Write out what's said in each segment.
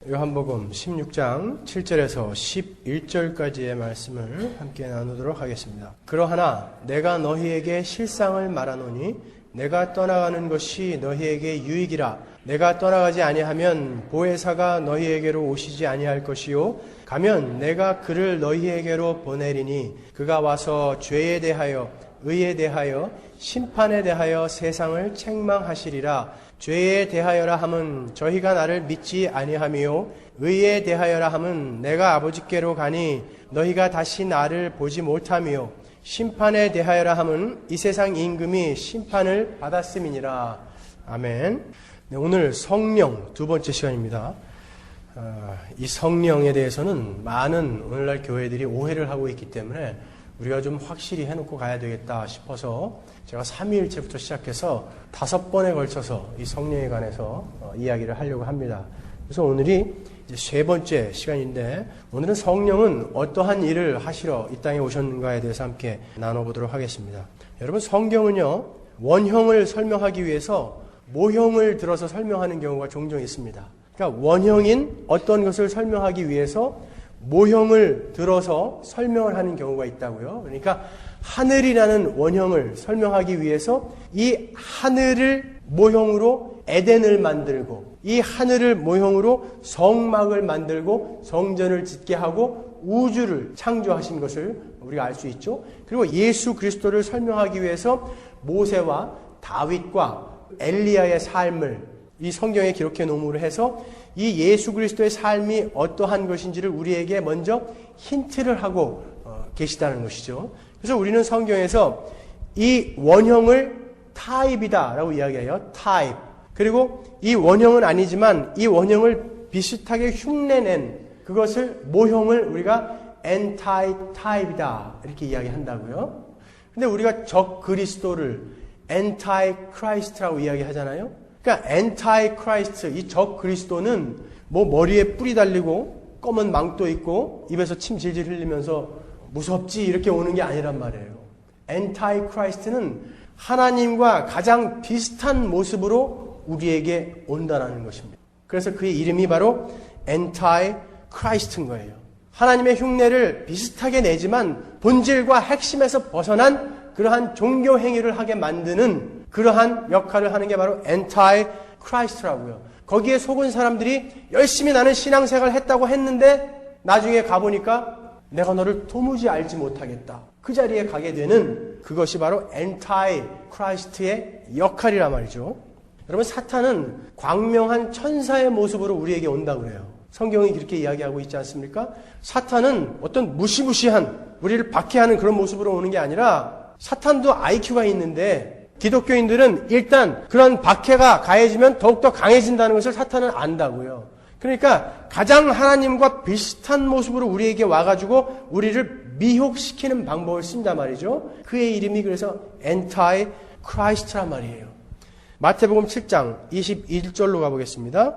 요한복음 16장 7절에서 11절까지의 말씀을 함께 나누도록 하겠습니다. 그러하나 내가 너희에게 실상을 말하노니 내가 떠나가는 것이 너희에게 유익이라. 내가 떠나가지 아니하면 보혜사가 너희에게로 오시지 아니할 것이요 가면 내가 그를 너희에게로 보내리니 그가 와서 죄에 대하여 의에 대하여 심판에 대하여 세상을 책망하시리라. 죄에 대하여라 함은 저희가 나를 믿지 아니하며 의에 대하여라 함은 내가 아버지께로 가니 너희가 다시 나를 보지 못하며 심판에 대하여라 함은 이 세상 임금이 심판을 받았음이니라. 아멘. 네, 오늘 성령 두 번째 시간입니다. 이 성령에 대해서는 많은 오늘날 교회들이 오해를 하고 있기 때문에 우리가 좀 확실히 해놓고 가야 되겠다 싶어서 제가 3일째부터 시작해서 5번에 걸쳐서 이 성령에 관해서 이야기를 하려고 합니다. 그래서 오늘이 이제 세 번째 시간인데 오늘은 성령은 어떠한 일을 하시러 이 땅에 오셨는가에 대해서 함께 나눠보도록 하겠습니다. 여러분, 성경은요, 원형을 설명하기 위해서 모형을 들어서 설명하는 경우가 종종 있습니다. 그러니까 원형인 어떤 것을 설명하기 위해서 모형을 들어서 설명을 하는 경우가 있다고요. 그러니까 하늘이라는 원형을 설명하기 위해서 이 하늘을 모형으로 에덴을 만들고 이 하늘을 모형으로 성막을 만들고 성전을 짓게 하고 우주를 창조하신 것을 우리가 알 수 있죠. 그리고 예수 그리스도를 설명하기 위해서 모세와 다윗과 엘리야의 삶을 이 성경에 기록해 놓음으로 해서 이 예수 그리스도의 삶이 어떠한 것인지를 우리에게 먼저 힌트를 하고 계시다는 것이죠. 그래서 우리는 성경에서 이 원형을 타입이다 라고 이야기해요. 타입. 그리고 이 원형은 아니지만 이 원형을 비슷하게 흉내낸 그것을 모형을 우리가 엔타이타입이다 이렇게 이야기한다고요. 근데 우리가 적 그리스도를 엔타이크라이스트라고 이야기하잖아요. 그러니까 엔타이크라이스트, 이 적 그리스도는 뭐 머리에 뿔이 달리고 검은 망토 있고 입에서 침 질질 흘리면서 무섭지 이렇게 오는 게 아니란 말이에요. 엔타이크라이스트는 하나님과 가장 비슷한 모습으로 우리에게 온다는 것입니다. 그래서 그의 이름이 바로 엔타이크라이스트인 거예요. 하나님의 흉내를 비슷하게 내지만 본질과 핵심에서 벗어난 그러한 종교 행위를 하게 만드는 그러한 역할을 하는 게 바로 엔타이크라이스트라고요. 거기에 속은 사람들이 열심히 나는 신앙생활을 했다고 했는데 나중에 가보니까 내가 너를 도무지 알지 못하겠다. 그 자리에 가게 되는 그것이 바로 엔타이크라이스트의 역할이란 말이죠. 여러분, 사탄은 광명한 천사의 모습으로 우리에게 온다고 그래요. 성경이 그렇게 이야기하고 있지 않습니까? 사탄은 어떤 무시무시한 우리를 박해하는 그런 모습으로 오는 게 아니라 사탄도 IQ가 있는데 기독교인들은 일단 그런 박해가 가해지면 더욱더 강해진다는 것을 사탄은 안다고요. 그러니까 가장 하나님과 비슷한 모습으로 우리에게 와가지고 우리를 미혹시키는 방법을 쓴단 말이죠. 그의 이름이 그래서 엔타이크라이스트란 말이에요. 마태복음 7장 21절로 가보겠습니다.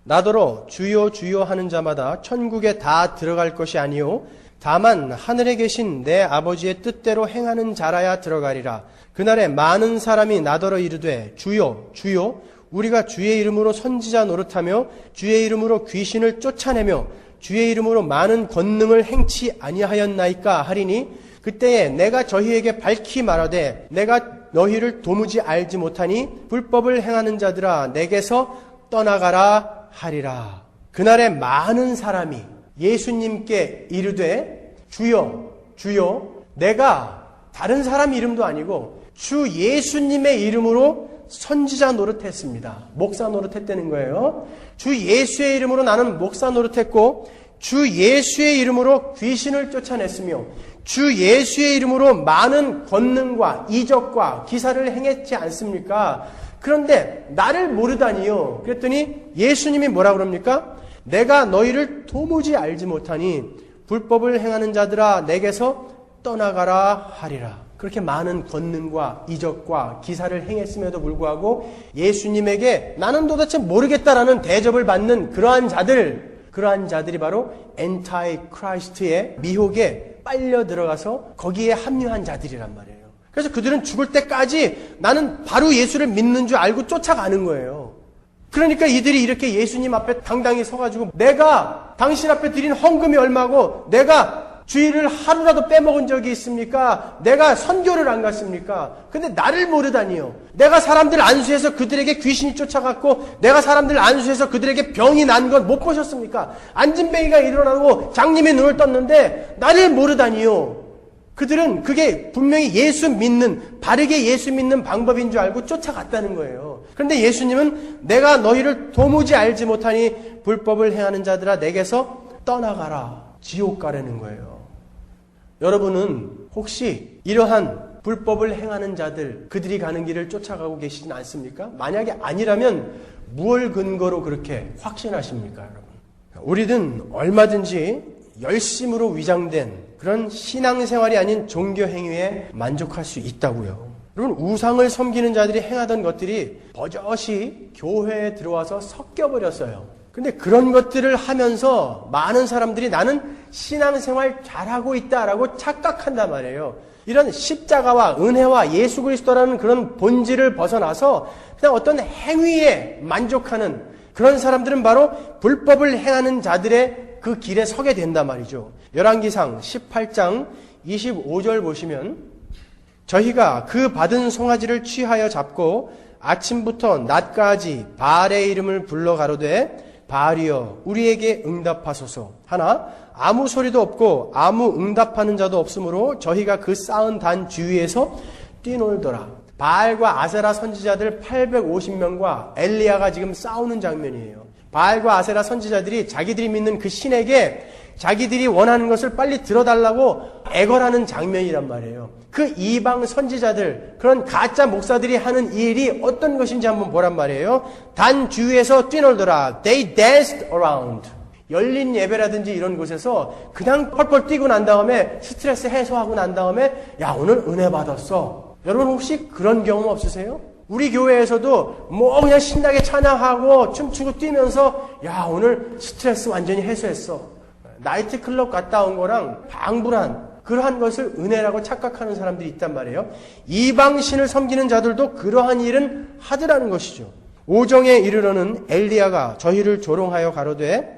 나더러 주여 주여 하는 자마다 천국에 다 들어갈 것이 아니요 다만 하늘에 계신 내 아버지의 뜻대로 행하는 자라야 들어가리라. 그날에 많은 사람이 나더러 이르되 주여 주여 우리가 주의 이름으로 선지자 노릇하며 주의 이름으로 귀신을 쫓아내며 주의 이름으로 많은 권능을 행치 아니하였나이까 하리니 그때에 내가 저희에게 밝히 말하되 내가 너희를 도무지 알지 못하니 불법을 행하는 자들아 내게서 떠나가라 하리라. 그날에 많은 사람이 예수님께 이르되 주여 주여, 내가 다른 사람 이름도 아니고 주 예수님의 이름으로 선지자 노릇했습니다. 목사 노릇했다는 거예요. 주 예수의 이름으로 나는 목사 노릇했고 주 예수의 이름으로 귀신을 쫓아냈으며 주 예수의 이름으로 많은 권능과 이적과 기사를 행했지 않습니까? 그런데 나를 모르다니요. 그랬더니 예수님이 뭐라 그럽니까? 내가 너희를 도무지 알지 못하니 불법을 행하는 자들아 내게서 떠나가라 하리라. 그렇게 많은 권능과 이적과 기사를 행했음에도 불구하고 예수님에게 나는 도대체 모르겠다라는 대접을 받는 그러한 자들이 바로 엔타이크라이스트의 미혹에 빨려 들어가서 거기에 합류한 자들이란 말이에요. 그래서 그들은 죽을 때까지 나는 바로 예수를 믿는 줄 알고 쫓아가는 거예요. 그러니까 이들이 이렇게 예수님 앞에 당당히 서가지고 내가 당신 앞에 드린 헌금이 얼마고 내가 주일을 하루라도 빼먹은 적이 있습니까? 내가 선교를 안 갔습니까? 근데 나를 모르다니요. 내가 사람들 안수해서 그들에게 귀신이 쫓아갔고 내가 사람들 안수해서 그들에게 병이 난 건 못 보셨습니까? 안진뱅이가 일어나고 장님이 눈을 떴는데 나를 모르다니요. 그들은 그게 분명히 예수 믿는, 바르게 예수 믿는 방법인 줄 알고 쫓아갔다는 거예요. 그런데 예수님은 내가 너희를 도무지 알지 못하니 불법을 행하는 자들아 내게서 떠나가라. 지옥 가라는 거예요. 여러분은 혹시 이러한 불법을 행하는 자들, 그들이 가는 길을 쫓아가고 계시진 않습니까? 만약에 아니라면 무엇 근거로 그렇게 확신하십니까, 여러분? 우리는 얼마든지 열심으로 위장된 그런 신앙생활이 아닌 종교 행위에 만족할 수 있다고요. 여러분, 우상을 섬기는 자들이 행하던 것들이 버젓이 교회에 들어와서 섞여버렸어요. 근데 그런 것들을 하면서 많은 사람들이 나는 신앙생활 잘하고 있다라고 착각한단 말이에요. 이런 십자가와 은혜와 예수 그리스도라는 그런 본질을 벗어나서 그냥 어떤 행위에 만족하는 그런 사람들은 바로 불법을 행하는 자들의 그 길에 서게 된단 말이죠. 열왕기상 18장 25절 보시면 저희가 그 받은 송아지를 취하여 잡고 아침부터 낮까지 바알의 이름을 불러 가로되 바알이여 우리에게 응답하소서 하나 아무 소리도 없고 아무 응답하는 자도 없으므로 저희가 그 쌓은 단 주위에서 뛰놀더라. 바알과 아세라 선지자들 850명과 엘리야가 지금 싸우는 장면이에요. 바알과 아세라 선지자들이 자기들이 믿는 그 신에게 자기들이 원하는 것을 빨리 들어달라고 애걸하는 장면이란 말이에요. 그 이방 선지자들, 그런 가짜 목사들이 하는 일이 어떤 것인지 한번 보란 말이에요. 단 주위에서 뛰놀더라. They danced around. 열린 예배라든지 이런 곳에서 그냥 펄펄 뛰고 난 다음에 스트레스 해소하고 난 다음에 야 오늘 은혜 받았어. 여러분 혹시 그런 경험 없으세요? 우리 교회에서도 뭐 그냥 신나게 찬양하고 춤추고 뛰면서 야 오늘 스트레스 완전히 해소했어. 나이트클럽 갔다 온 거랑 방불한 그러한 것을 은혜라고 착각하는 사람들이 있단 말이에요. 이방신을 섬기는 자들도 그러한 일은 하더라는 것이죠. 오정에 이르러는 엘리야가 저희를 조롱하여 가로되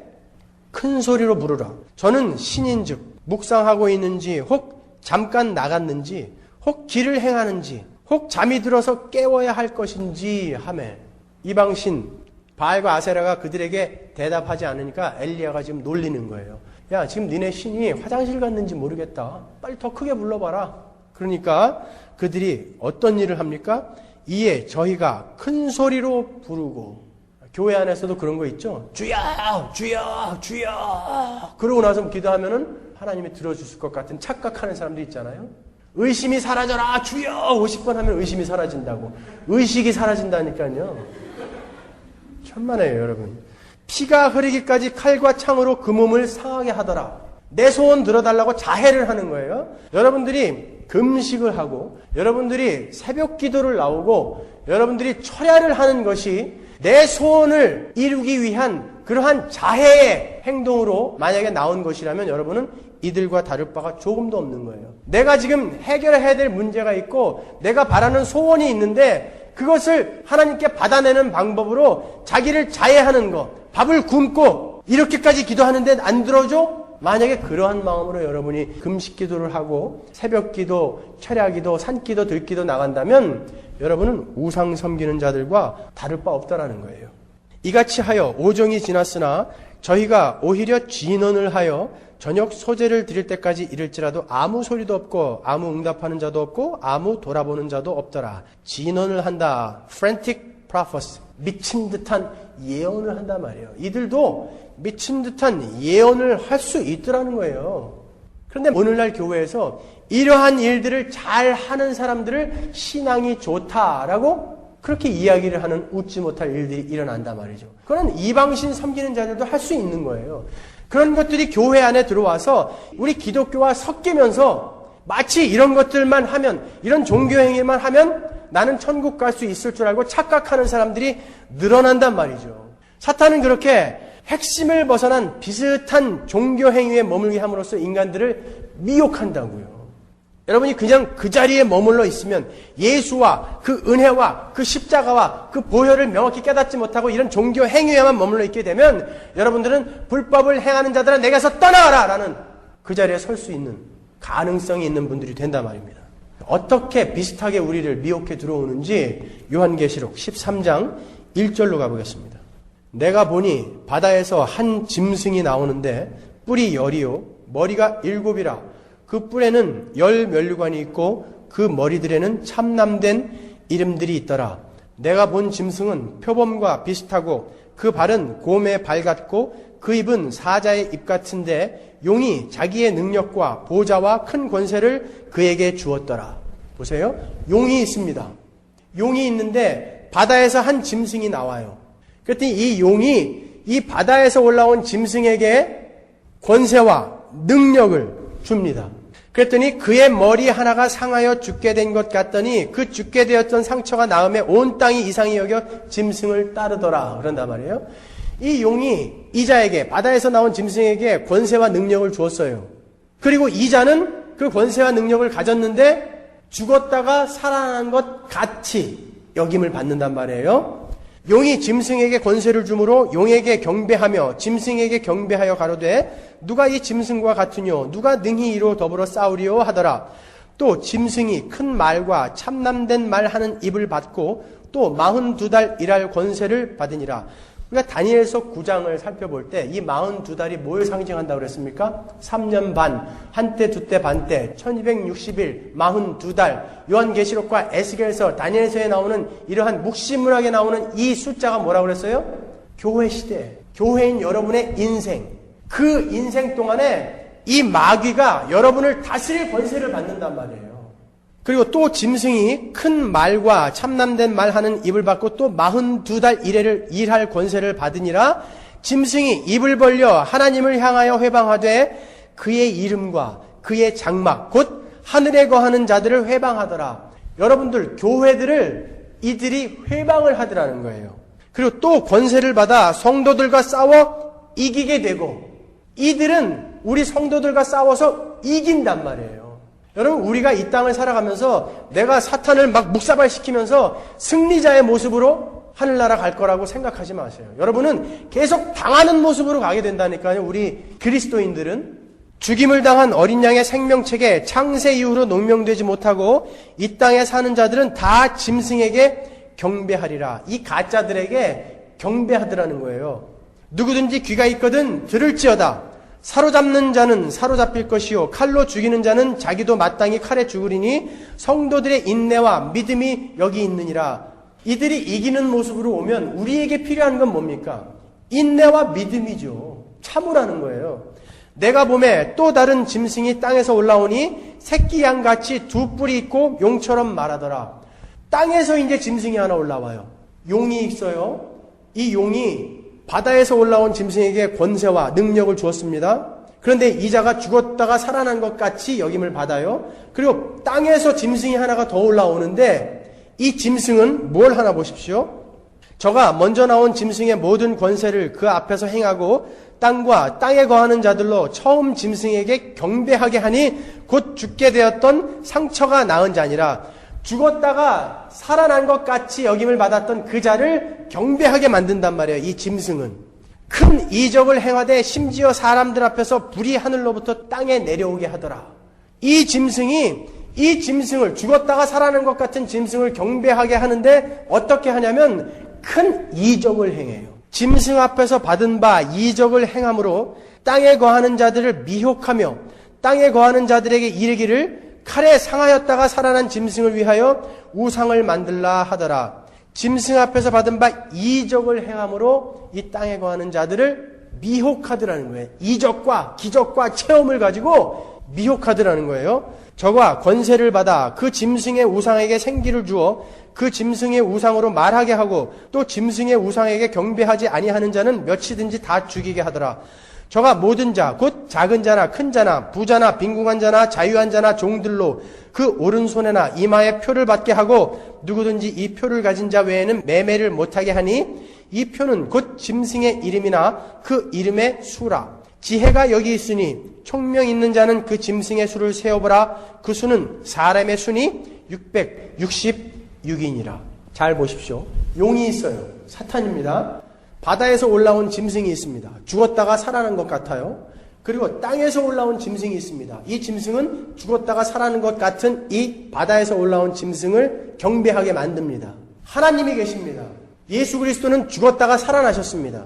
큰 소리로 부르라. 저는 신인즉 묵상하고 있는지 혹 잠깐 나갔는지 혹 길을 행하는지 혹 잠이 들어서 깨워야 할 것인지 하매 이방신 바알과 아세라가 그들에게 대답하지 않으니까 엘리야가 지금 놀리는 거예요. 야 지금 니네 신이 화장실 갔는지 모르겠다. 빨리 더 크게 불러봐라. 그러니까 그들이 어떤 일을 합니까? 이에 저희가 큰 소리로 부르고 교회 안에서도 그런 거 있죠. 주여 주여 주여 그러고 나서 기도하면은 하나님이 들어주실 것 같은 착각하는 사람들 있잖아요. 의심이 사라져라 주여 50번 하면 의심이 사라진다고. 의식이 사라진다니까요. 천만에요 여러분. 피가 흐르기까지 칼과 창으로 그 몸을 상하게 하더라. 내 소원 들어달라고 자해를 하는 거예요. 여러분들이 금식을 하고 여러분들이 새벽 기도를 나오고 여러분들이 철야를 하는 것이 내 소원을 이루기 위한 그러한 자해의 행동으로 만약에 나온 것이라면 여러분은 이들과 다를 바가 조금도 없는 거예요. 내가 지금 해결해야 될 문제가 있고 내가 바라는 소원이 있는데 그것을 하나님께 받아내는 방법으로 자기를 자해하는 것, 밥을 굶고 이렇게까지 기도하는데 안 들어줘? 만약에 그러한 마음으로 여러분이 금식 기도를 하고 새벽 기도, 철야 기도, 산 기도, 들 기도 나간다면 여러분은 우상 섬기는 자들과 다를 바 없다라는 거예요. 이같이 하여 오정이 지났으나 저희가 오히려 진언을 하여 저녁 소제를 드릴 때까지 이를지라도 아무 소리도 없고 아무 응답하는 자도 없고 아무 돌아보는 자도 없더라. 진언을 한다. frantic prophecy. 미친 듯한 예언을 한단 말이에요. 이들도 미친 듯한 예언을 할 수 있더라는 거예요. 그런데 오늘날 교회에서 이러한 일들을 잘 하는 사람들을 신앙이 좋다라고 그렇게 이야기를 하는 웃지 못할 일들이 일어난단 말이죠. 그런 이방신 섬기는 자들도 할 수 있는 거예요. 그런 것들이 교회 안에 들어와서 우리 기독교와 섞이면서 마치 이런 것들만 하면, 이런 종교행위만 하면 나는 천국 갈 수 있을 줄 알고 착각하는 사람들이 늘어난단 말이죠. 사탄은 그렇게 핵심을 벗어난 비슷한 종교행위에 머물게 함으로써 인간들을 미혹한다고요. 여러분이 그냥 그 자리에 머물러 있으면 예수와 그 은혜와 그 십자가와 그 보혈을 명확히 깨닫지 못하고 이런 종교 행위에만 머물러 있게 되면 여러분들은 불법을 행하는 자들아 내게서 떠나가라 라는 그 자리에 설 수 있는 가능성이 있는 분들이 된단 말입니다. 어떻게 비슷하게 우리를 미혹해 들어오는지 요한계시록 13장 1절로 가보겠습니다. 내가 보니 바다에서 한 짐승이 나오는데 뿔이 10이요 머리가 7이라 그 뿔에는 10면류관이 있고 그 머리들에는 참남된 이름들이 있더라. 내가 본 짐승은 표범과 비슷하고 그 발은 곰의 발 같고 그 입은 사자의 입 같은데 용이 자기의 능력과 보좌와 큰 권세를 그에게 주었더라. 보세요. 용이 있습니다. 용이 있는데 바다에서 한 짐승이 나와요. 그랬더니 이 용이 이 바다에서 올라온 짐승에게 권세와 능력을 줍니다. 그랬더니 그의 머리 하나가 상하여 죽게 된 것 같더니 그 죽게 되었던 상처가 나음에 온 땅이 이상히 여겨 짐승을 따르더라. 그런단 말이에요. 이 용이 이자에게 바다에서 나온 짐승에게 권세와 능력을 주었어요. 그리고 이자는 그 권세와 능력을 가졌는데 죽었다가 살아난 것 같이 여김을 받는단 말이에요. 용이 짐승에게 권세를 주므로 용에게 경배하며 짐승에게 경배하여 가로되 누가 이 짐승과 같으뇨 누가 능히 이로 더불어 싸우리요 하더라. 또 짐승이 큰 말과 참남된 말하는 입을 받고 또 42달 일할 권세를 받으니라. 우리가 다니엘서 9장을 살펴볼 때 이 42달이 뭘 상징한다고 그랬습니까? 3년 반, 한때, 두때, 반때, 1260일, 42달, 요한계시록과 에스겔서, 다니엘서에 나오는 이러한 묵시문학에 나오는 이 숫자가 뭐라고 그랬어요? 교회 시대, 교회인 여러분의 인생, 그 인생 동안에 이 마귀가 여러분을 다스릴 권세를 받는단 말이에요. 그리고 또 짐승이 큰 말과 참남된 말하는 입을 받고 또 42달 일할 권세를 받으니라. 짐승이 입을 벌려 하나님을 향하여 회방하되 그의 이름과 그의 장막 곧 하늘에 거하는 자들을 회방하더라. 여러분들 교회들을 이들이 회방을 하더라는 거예요. 그리고 또 권세를 받아 성도들과 싸워 이기게 되고 이들은 우리 성도들과 싸워서 이긴단 말이에요. 여러분 우리가 이 땅을 살아가면서 내가 사탄을 막 묵사발시키면서 승리자의 모습으로 하늘나라 갈 거라고 생각하지 마세요. 여러분은 계속 당하는 모습으로 가게 된다니까요. 우리 그리스도인들은 죽임을 당한 어린 양의 생명책에 창세 이후로 농명되지 못하고 이 땅에 사는 자들은 다 짐승에게 경배하리라. 이 가짜들에게 경배하더라는 거예요. 누구든지 귀가 있거든 들을지어다. 사로잡는 자는 사로잡힐 것이요 칼로 죽이는 자는 자기도 마땅히 칼에 죽으리니 성도들의 인내와 믿음이 여기 있느니라. 이들이 이기는 모습으로 오면 우리에게 필요한 건 뭡니까? 인내와 믿음이죠. 참으라는 거예요. 내가 봄에 또 다른 짐승이 땅에서 올라오니 새끼 양같이 두 뿔이 있고 용처럼 말하더라. 땅에서 이제 짐승이 하나 올라와요. 용이 있어요. 이 용이 바다에서 올라온 짐승에게 권세와 능력을 주었습니다. 그런데 이자가 죽었다가 살아난 것 같이 여김을 받아요. 그리고 땅에서 짐승이 하나가 더 올라오는데 이 짐승은 뭘 하나 보십시오. 저가 먼저 나온 짐승의 모든 권세를 그 앞에서 행하고 땅과 땅에 거하는 자들로 처음 짐승에게 경배하게 하니 곧 죽게 되었던 상처가 나은 자니라. 죽었다가 살아난 것 같이 여김을 받았던 그 자를 경배하게 만든단 말이에요. 이 짐승은 큰 이적을 행하되 심지어 사람들 앞에서 불이 하늘로부터 땅에 내려오게 하더라. 이 짐승을 죽었다가 살아난 것 같은 짐승을 경배하게 하는데 어떻게 하냐면 큰 이적을 행해요. 짐승 앞에서 받은 바 이적을 행함으로 땅에 거하는 자들을 미혹하며 땅에 거하는 자들에게 이르기를 칼에 상하였다가 살아난 짐승을 위하여 우상을 만들라 하더라. 짐승 앞에서 받은 바 이적을 행함으로 이 땅에 거하는 자들을 미혹하더라는 거예요. 이적과 기적과 체험을 가지고 미혹하더라는 거예요. 저가 권세를 받아 그 짐승의 우상에게 생기를 주어 그 짐승의 우상으로 말하게 하고 또 짐승의 우상에게 경배하지 아니하는 자는 몇이든지 다 죽이게 하더라. 저가 모든 자, 곧 작은 자나 큰 자나 부자나 빈궁한 자나 자유한 자나 종들로 그 오른손에나 이마에 표를 받게 하고 누구든지 이 표를 가진 자 외에는 매매를 못하게 하니 이 표는 곧 짐승의 이름이나 그 이름의 수라. 지혜가 여기 있으니 총명 있는 자는 그 짐승의 수를 세어보라. 그 수는 사람의 수니 666이니라. 잘 보십시오. 용이 있어요. 사탄입니다. 바다에서 올라온 짐승이 있습니다. 죽었다가 살아난 것 같아요. 그리고 땅에서 올라온 짐승이 있습니다. 이 짐승은 죽었다가 살아난 것 같은 이 바다에서 올라온 짐승을 경배하게 만듭니다. 하나님이 계십니다. 예수 그리스도는 죽었다가 살아나셨습니다.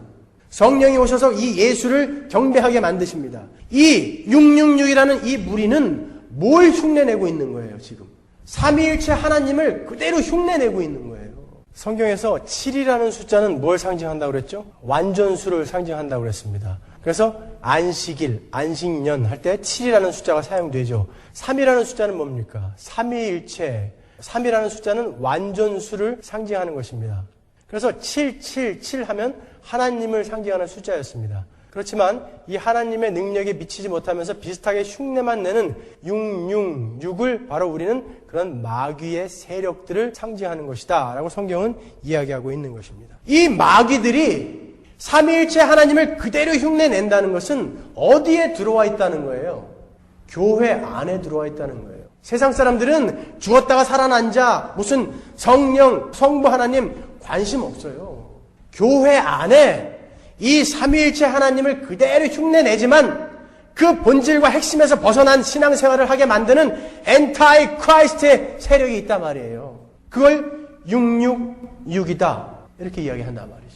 성령이 오셔서 이 예수를 경배하게 만드십니다. 이 666이라는 이 무리는 뭘 흉내내고 있는 거예요, 지금? 삼위일체 하나님을 그대로 흉내내고 있는 거예요. 성경에서 7이라는 숫자는 뭘 상징한다고 그랬죠? 완전수를 상징한다고 그랬습니다. 그래서 안식일, 안식년 할 때 7이라는 숫자가 사용되죠. 3이라는 숫자는 뭡니까? 삼위일체. 3이라는 숫자는 완전수를 상징하는 것입니다. 그래서 777 하면 하나님을 상징하는 숫자였습니다. 그렇지만 이 하나님의 능력에 미치지 못하면서 비슷하게 흉내만 내는 666을 바로 우리는 그런 마귀의 세력들을 상징하는 것이다 라고 성경은 이야기하고 있는 것입니다. 이 마귀들이 삼위일체 하나님을 그대로 흉내낸다는 것은 어디에 들어와 있다는 거예요? 교회 안에 들어와 있다는 거예요. 세상 사람들은 죽었다가 살아난 자, 무슨 성령, 성부 하나님 관심 없어요. 교회 안에 이 삼위일체 하나님을 그대로 흉내내지만 그 본질과 핵심에서 벗어난 신앙생활을 하게 만드는 엔타이 크라이스트의 세력이 있단 말이에요. 그걸 666이다 이렇게 이야기한단 말이죠.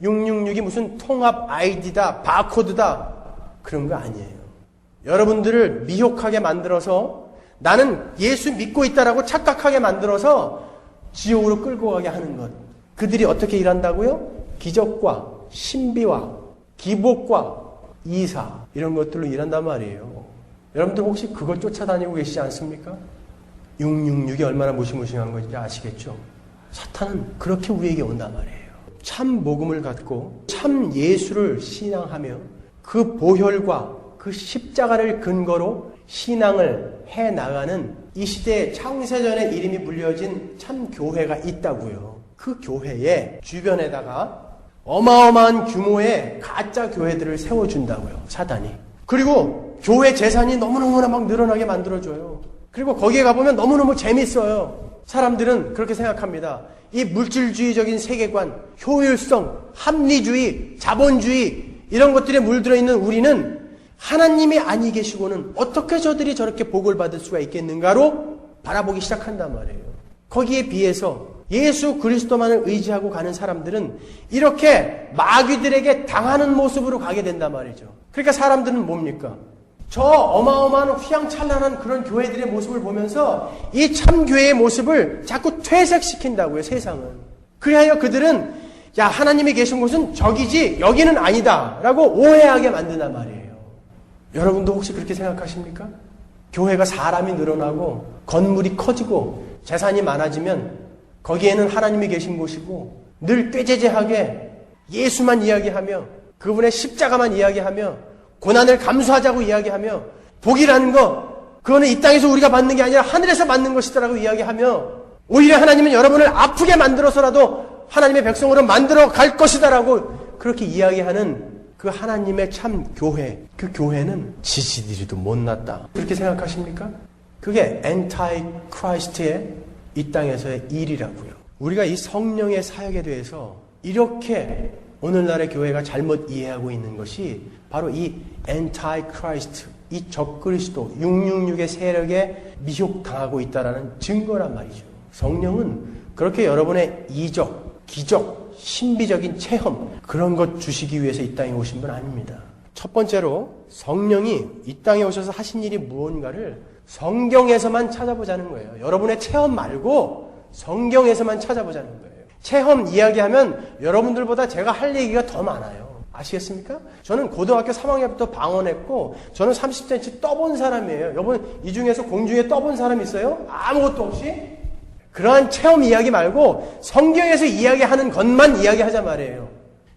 666이 무슨 통합 아이디다, 바코드다 그런 거 아니에요. 여러분들을 미혹하게 만들어서 나는 예수 믿고 있다라고 착각하게 만들어서 지옥으로 끌고 가게 하는 것. 그들이 어떻게 일한다고요? 기적과 신비와 기복과 이사 이런 것들로 일한단 말이에요. 여러분들 혹시 그걸 쫓아다니고 계시지 않습니까? 666이 얼마나 무시무시한 건지 아시겠죠? 사탄은 그렇게 우리에게 온단 말이에요. 참 복음을 갖고 참 예수를 신앙하며 그 보혈과 그 십자가를 근거로 신앙을 해나가는 이 시대의 창세전에 이름이 불려진 참 교회가 있다고요. 그 교회의 주변에다가 어마어마한 규모의 가짜 교회들을 세워준다고요. 사단이. 그리고 교회 재산이 너무너무나 막 늘어나게 만들어줘요. 그리고 거기에 가보면 너무너무 재밌어요. 사람들은 그렇게 생각합니다. 이 물질주의적인 세계관, 효율성, 합리주의, 자본주의 이런 것들에 물들어 있는 우리는 하나님이 아니 계시고는 어떻게 저들이 저렇게 복을 받을 수가 있겠는가로 바라보기 시작한단 말이에요. 거기에 비해서 예수 그리스도만을 의지하고 가는 사람들은 이렇게 마귀들에게 당하는 모습으로 가게 된단 말이죠. 그러니까 사람들은 뭡니까? 저 어마어마한 휘황찬란한 그런 교회들의 모습을 보면서 이 참교회의 모습을 자꾸 퇴색시킨다고요, 세상은. 그리하여 그들은 야, 하나님이 계신 곳은 저기지 여기는 아니다 라고 오해하게 만든단 말이에요. 여러분도 혹시 그렇게 생각하십니까? 교회가 사람이 늘어나고 건물이 커지고 재산이 많아지면 거기에는 하나님이 계신 곳이고 늘 꾀죄죄하게 예수만 이야기하며 그분의 십자가만 이야기하며 고난을 감수하자고 이야기하며 복이라는 거 그거는 이 땅에서 우리가 받는 게 아니라 하늘에서 받는 것이다라고 이야기하며 오히려 하나님은 여러분을 아프게 만들어서라도 하나님의 백성으로 만들어 갈 것이다라고 그렇게 이야기하는 그 하나님의 참 교회, 그 교회는 지지들이도 못났다. 그렇게 생각하십니까? 그게 엔타이 크라이스트의 이 땅에서의 일이라고요. 우리가 이 성령의 사역에 대해서 이렇게 오늘날의 교회가 잘못 이해하고 있는 것이 바로 이 엔타이 크라이스트, 이 적그리스도 666의 세력에 미혹당하고 있다는 증거란 말이죠. 성령은 그렇게 여러분의 이적, 기적, 신비적인 체험 그런 것 주시기 위해서 이 땅에 오신 분 아닙니다. 첫 번째로 성령이 이 땅에 오셔서 하신 일이 무언가를 성경에서만 찾아보자는 거예요. 여러분의 체험 말고 성경에서만 찾아보자는 거예요. 체험 이야기하면 여러분들보다 제가 할 얘기가 더 많아요. 아시겠습니까? 저는 고등학교 3학년부터 방언했고 저는 30cm 떠본 사람이에요. 여러분 이 중에서 공중에 떠본 사람 있어요? 아무것도 없이? 그러한 체험 이야기 말고 성경에서 이야기하는 것만 이야기하자 말이에요.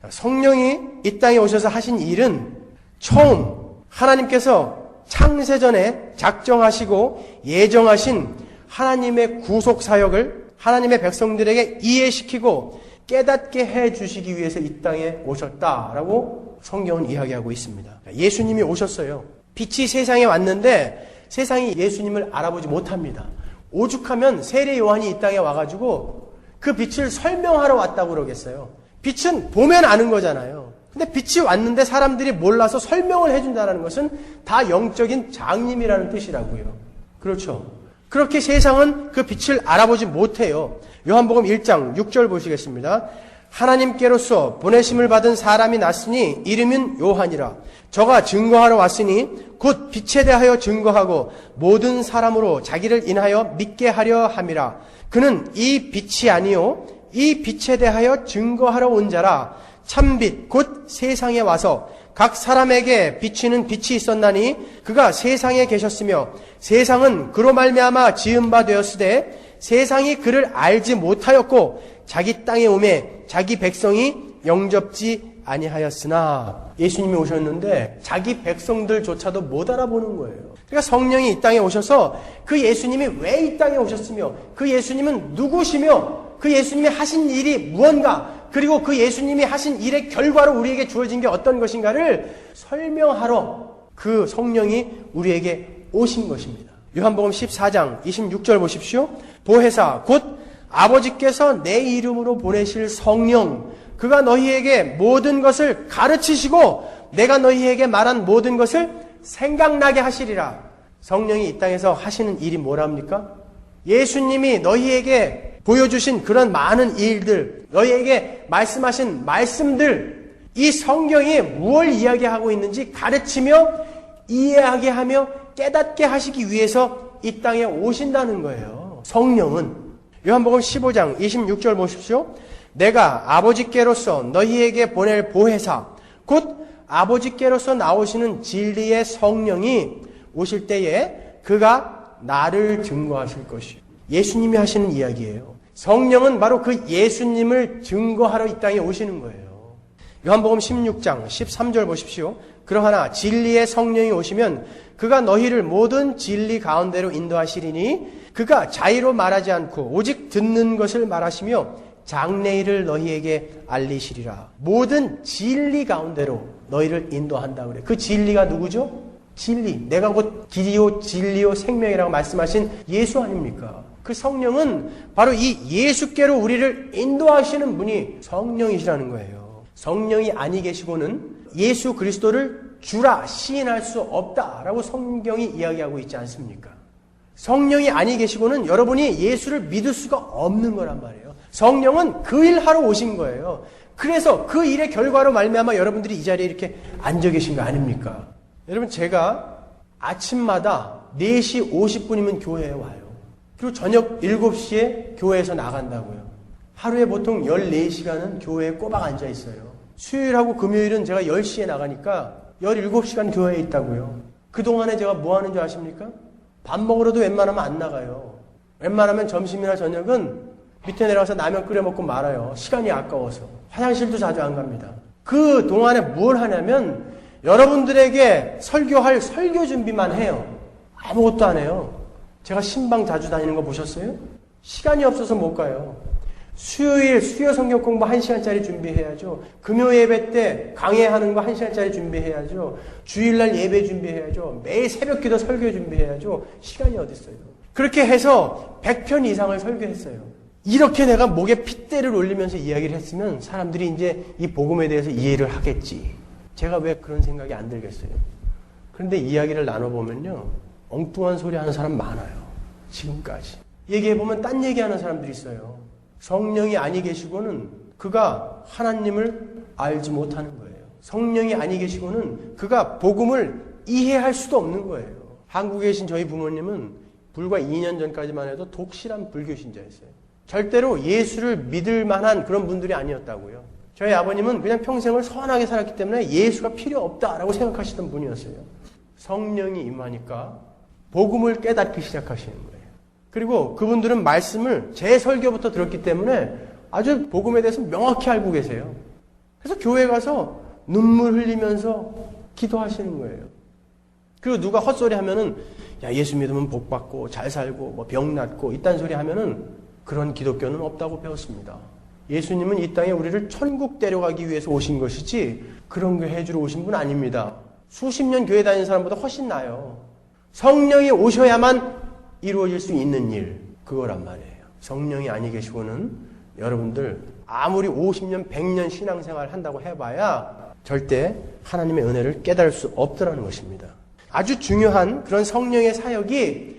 성령이 이 땅에 오셔서 하신 일은 처음 하나님께서 창세전에 작정하시고 예정하신 하나님의 구속사역을 하나님의 백성들에게 이해시키고 깨닫게 해주시기 위해서 이 땅에 오셨다라고 성경은 이야기하고 있습니다. 예수님이 오셨어요. 빛이 세상에 왔는데 세상이 예수님을 알아보지 못합니다. 오죽하면 세례 요한이 이 땅에 와가지고 그 빛을 설명하러 왔다고 그러겠어요. 빛은 보면 아는 거잖아요. 근데 빛이 왔는데 사람들이 몰라서 설명을 해준다는 것은 다 영적인 장님이라는 뜻이라고요. 그렇죠. 그렇게 세상은 그 빛을 알아보지 못해요. 요한복음 1장 6절 보시겠습니다. 하나님께로서 보내심을 받은 사람이 났으니 이름은 요한이라. 저가 증거하러 왔으니 곧 빛에 대하여 증거하고 모든 사람으로 자기를 인하여 믿게 하려 함이라. 그는 이 빛이 아니요 이 빛에 대하여 증거하러 온 자라. 참빛 곧 세상에 와서 각 사람에게 비치는 빛이 있었나니 그가 세상에 계셨으며 세상은 그로 말미암아 지은 바 되었으되 세상이 그를 알지 못하였고 자기 땅에 오매 자기 백성이 영접지 아니하였으나. 예수님이 오셨는데 자기 백성들조차도 못 알아보는 거예요. 그러니까 성령이 이 땅에 오셔서 그 예수님이 왜 이 땅에 오셨으며 그 예수님은 누구시며 그 예수님이 하신 일이 무언가, 그리고 그 예수님이 하신 일의 결과로 우리에게 주어진 게 어떤 것인가를 설명하러 그 성령이 우리에게 오신 것입니다. 요한복음 14장 26절 보십시오. 보혜사 곧 아버지께서 내 이름으로 보내실 성령, 그가 너희에게 모든 것을 가르치시고 내가 너희에게 말한 모든 것을 생각나게 하시리라. 성령이 이 땅에서 하시는 일이 뭐랍니까? 예수님이 너희에게 보여주신 그런 많은 일들, 너희에게 말씀하신 말씀들, 이 성경이 무엇을 이야기하고 있는지 가르치며 이해하게 하며 깨닫게 하시기 위해서 이 땅에 오신다는 거예요. 성령은. 요한복음 15장 26절 보십시오. 내가 아버지께로서 너희에게 보낼 보혜사 곧 아버지께로서 나오시는 진리의 성령이 오실 때에 그가 나를 증거하실 것이요. 예수님이 하시는 이야기예요. 성령은 바로 그 예수님을 증거하러 이 땅에 오시는 거예요. 요한복음 16장 13절 보십시오. 그러하나 진리의 성령이 오시면 그가 너희를 모든 진리 가운데로 인도하시리니 그가 자의로 말하지 않고 오직 듣는 것을 말하시며 장래일을 너희에게 알리시리라. 모든 진리 가운데로 너희를 인도한다 그래. 그 진리가 누구죠? 진리. 내가 곧 길이요 진리요 생명이라고 말씀하신 예수 아닙니까? 그 성령은 바로 이 예수께로 우리를 인도하시는 분이 성령이시라는 거예요. 성령이 아니 계시고는 예수 그리스도를 주라 시인할 수 없다라고 성경이 이야기하고 있지 않습니까? 성령이 아니 계시고는 여러분이 예수를 믿을 수가 없는 거란 말이에요. 성령은 그 일 하러 오신 거예요. 그래서 그 일의 결과로 말미암아 여러분들이 이 자리에 이렇게 앉아 계신 거 아닙니까? 여러분, 제가 아침마다 4시 50분이면 교회에 와요. 그리고 저녁 7시에 교회에서 나간다고요. 하루에 보통 14시간은 교회에 꼬박 앉아 있어요. 수요일하고 금요일은 제가 10시에 나가니까 17시간 교회에 있다고요. 그동안에 제가 뭐 하는 줄 아십니까? 밥 먹으러도 웬만하면 안 나가요. 웬만하면 점심이나 저녁은 밑에 내려가서 라면 끓여 먹고 말아요. 시간이 아까워서. 화장실도 자주 안 갑니다. 그 동안에 뭘 하냐면 여러분들에게 설교할 설교 준비만 해요. 아무것도 안 해요. 제가 신방 자주 다니는 거 보셨어요? 시간이 없어서 못 가요. 수요일 수요 성경 공부 1시간짜리 준비해야죠. 금요 예배 때 강해하는 거 1시간짜리 준비해야죠. 주일날 예배 준비해야죠. 매일 새벽 기도 설교 준비해야죠. 시간이 어디 있어요? 그렇게 해서 100편 이상을 설교했어요. 이렇게 내가 목에 핏대를 올리면서 이야기를 했으면 사람들이 이제 이 복음에 대해서 이해를 하겠지. 제가 왜 그런 생각이 안 들겠어요? 그런데 이야기를 나눠보면요, 엉뚱한 소리 하는 사람 많아요. 지금까지. 얘기해보면 딴 얘기하는 사람들이 있어요. 성령이 아니 계시고는 그가 하나님을 알지 못하는 거예요. 성령이 아니 계시고는 그가 복음을 이해할 수도 없는 거예요. 한국에 계신 저희 부모님은 불과 2년 전까지만 해도 독실한 불교신자였어요. 절대로 예수를 믿을 만한 그런 분들이 아니었다고요. 저희 아버님은 그냥 평생을 선하게 살았기 때문에 예수가 필요 없다라고 생각하시던 분이었어요. 성령이 임하니까 복음을 깨닫기 시작하시는 거예요. 그리고 그분들은 말씀을 제 설교부터 들었기 때문에 아주 복음에 대해서 명확히 알고 계세요. 그래서 교회 가서 눈물 흘리면서 기도하시는 거예요. 그리고 누가 헛소리 하면은 야, 예수 믿으면 복 받고 잘 살고 뭐 병 낫고 이딴 소리 하면은 그런 기독교는 없다고 배웠습니다. 예수님은 이 땅에 우리를 천국 데려가기 위해서 오신 것이지 그런 거 해주러 오신 분 아닙니다. 수십 년 교회 다니는 사람보다 훨씬 나아요. 성령이 오셔야만 이루어질 수 있는 일, 그거란 말이에요. 성령이 아니 계시고는 여러분들 아무리 50년, 100년 신앙생활 한다고 해봐야 절대 하나님의 은혜를 깨달을 수 없더라는 것입니다. 아주 중요한 그런 성령의 사역이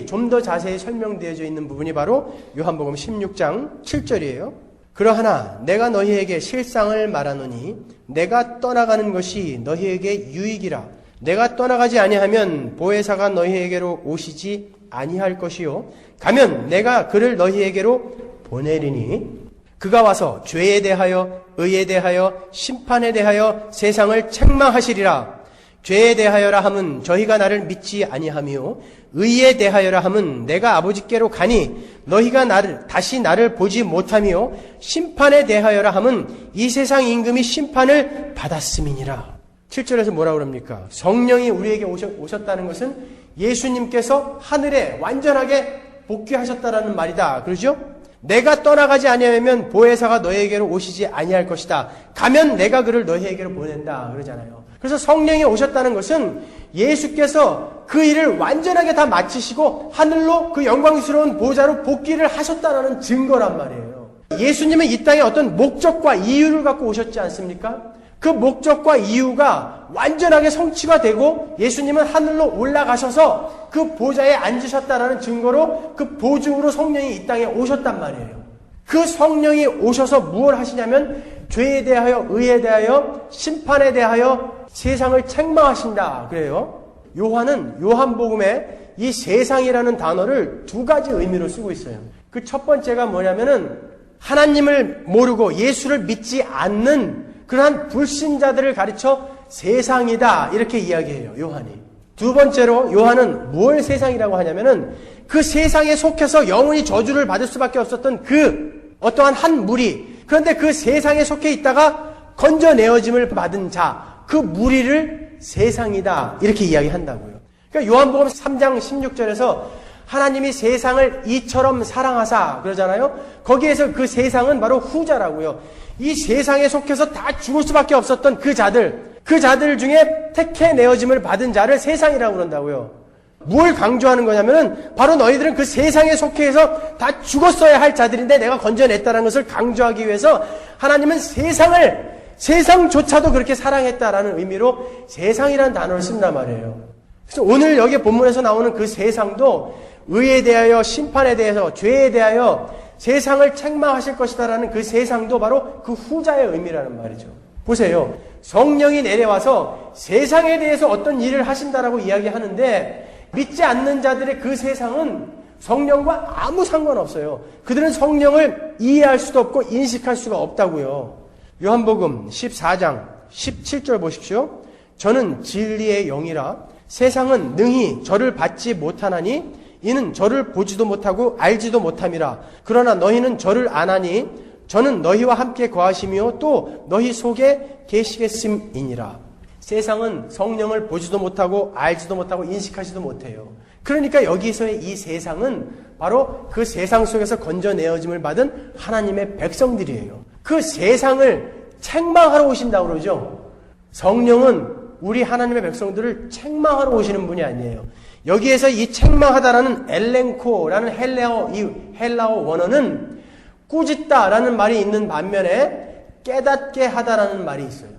좀 더 자세히 설명되어져 있는 부분이 바로 요한복음 16장 7절이에요. 그러하나 내가 너희에게 실상을 말하노니 내가 떠나가는 것이 너희에게 유익이라. 내가 떠나가지 아니하면 보혜사가 너희에게로 오시지 아니할 것이요 가면 내가 그를 너희에게로 보내리니 그가 와서 죄에 대하여 의에 대하여 심판에 대하여 세상을 책망하시리라. 죄에 대하여라 함은 저희가 나를 믿지 아니하며 의에 대하여라 함은 내가 아버지께로 가니 너희가 다시 나를 보지 못하며 심판에 대하여라 함은 이 세상 임금이 심판을 받았음이니라. 7절에서 뭐라고 그럽니까? 성령이 우리에게 오셨다는 것은 예수님께서 하늘에 완전하게 복귀하셨다라는 말이다. 그러죠? 내가 떠나가지 아니하면 보혜사가 너희에게로 오시지 아니할 것이다. 가면 내가 그를 너희에게로 보낸다. 그러잖아요. 그래서 성령이 오셨다는 것은 예수께서 그 일을 완전하게 다 마치시고 하늘로 그 영광스러운 보좌로 복귀를 하셨다는 증거란 말이에요. 예수님은 이 땅에 어떤 목적과 이유를 갖고 오셨지 않습니까? 그 목적과 이유가 완전하게 성취가 되고 예수님은 하늘로 올라가셔서 그 보좌에 앉으셨다라는 증거로 그 보증으로 성령이 이 땅에 오셨단 말이에요. 그 성령이 오셔서 무엇을 하시냐면 죄에 대하여 의에 대하여 심판에 대하여 세상을 책망하신다 그래요. 요한은 요한복음에 이 세상이라는 단어를 두 가지 의미로 쓰고 있어요. 그 첫 번째가 뭐냐면은 하나님을 모르고 예수를 믿지 않는 그러한 불신자들을 가르쳐 세상이다 이렇게 이야기해요. 요한이. 두 번째로 요한은 뭘 세상이라고 하냐면은 그 세상에 속해서 영원히 저주를 받을 수밖에 없었던 그 어떠한 한 무리, 그런데 그 세상에 속해 있다가 건져내어짐을 받은 자, 그 무리를 세상이다 이렇게 이야기한다고요. 그러니까 요한복음 3장 16절에서 하나님이 세상을 이처럼 사랑하사 그러잖아요. 거기에서 그 세상은 바로 후자라고요. 이 세상에 속해서 다 죽을 수밖에 없었던 그 자들 중에 택해 내어짐을 받은 자를 세상이라고 그런다고요. 뭘 강조하는 거냐면은 바로 너희들은 그 세상에 속해서 다 죽었어야 할 자들인데 내가 건져냈다는 것을 강조하기 위해서 하나님은 세상조차도 그렇게 사랑했다라는 의미로 세상이라는 단어를 쓴단 말이에요. 그래서 오늘 여기 본문에서 나오는 그 세상도 의에 대하여 심판에 대해서 죄에 대하여 세상을 책망하실 것이다라는 그 세상도 바로 그 후자의 의미라는 말이죠. 보세요. 성령이 내려와서 세상에 대해서 어떤 일을 하신다라고 이야기하는데 믿지 않는 자들의 그 세상은 성령과 아무 상관없어요. 그들은 성령을 이해할 수도 없고 인식할 수가 없다고요. 요한복음 14장 17절 보십시오. 저는 진리의 영이라 세상은 능히 저를 받지 못하나니 이는 저를 보지도 못하고 알지도 못함이라. 그러나 너희는 저를 아나니 저는 너희와 함께 거하시며 또 너희 속에 계시겠음이니라. 세상은 성령을 보지도 못하고 알지도 못하고 인식하지도 못해요. 그러니까 여기서의 이 세상은 바로 그 세상 속에서 건져내어짐을 받은 하나님의 백성들이에요. 그 세상을 책망하러 오신다고 그러죠. 성령은 우리 하나님의 백성들을 책망하러 오시는 분이 아니에요. 여기에서 이 책망하다라는 엘렌코라는 헬라어 원어는 꾸짖다라는 말이 있는 반면에 깨닫게 하다라는 말이 있어요.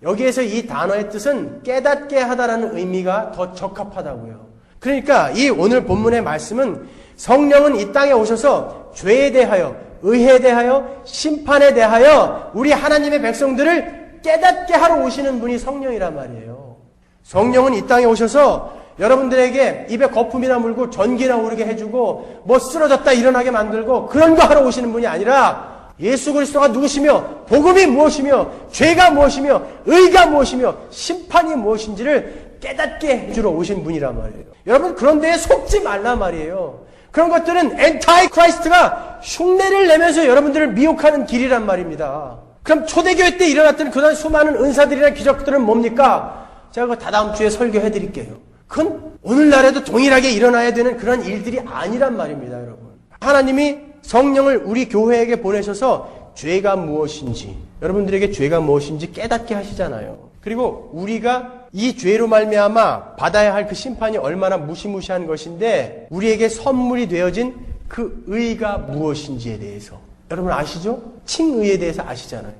여기에서 이 단어의 뜻은 깨닫게 하다라는 의미가 더 적합하다고요. 그러니까 이 오늘 본문의 말씀은 성령은 이 땅에 오셔서 죄에 대하여 의에 대하여 심판에 대하여 우리 하나님의 백성들을 깨닫게 하러 오시는 분이 성령이란 말이에요. 성령은 이 땅에 오셔서 여러분들에게 입에 거품이나 물고 전기나 오르게 해주고 뭐 쓰러졌다 일어나게 만들고 그런 거 하러 오시는 분이 아니라 예수 그리스도가 누구시며 복음이 무엇이며 죄가 무엇이며 의가 무엇이며 심판이 무엇인지를 깨닫게 해주러 오신 분이란 말이에요. 여러분 그런 데에 속지 말란 말이에요. 그런 것들은 엔타이 크라이스트가 흉내를 내면서 여러분들을 미혹하는 길이란 말입니다. 그럼 초대교회 때 일어났던 그런 수많은 은사들이나 기적들은 뭡니까? 제가 그거 다다음 주에 설교해 드릴게요. 그건 오늘날에도 동일하게 일어나야 되는 그런 일들이 아니란 말입니다, 여러분. 하나님이 성령을 우리 교회에게 보내셔서 죄가 무엇인지, 여러분들에게 죄가 무엇인지 깨닫게 하시잖아요. 그리고 우리가 이 죄로 말미암아 받아야 할 그 심판이 얼마나 무시무시한 것인데 우리에게 선물이 되어진 그 의가 무엇인지에 대해서 여러분 아시죠? 칭의에 대해서 아시잖아요.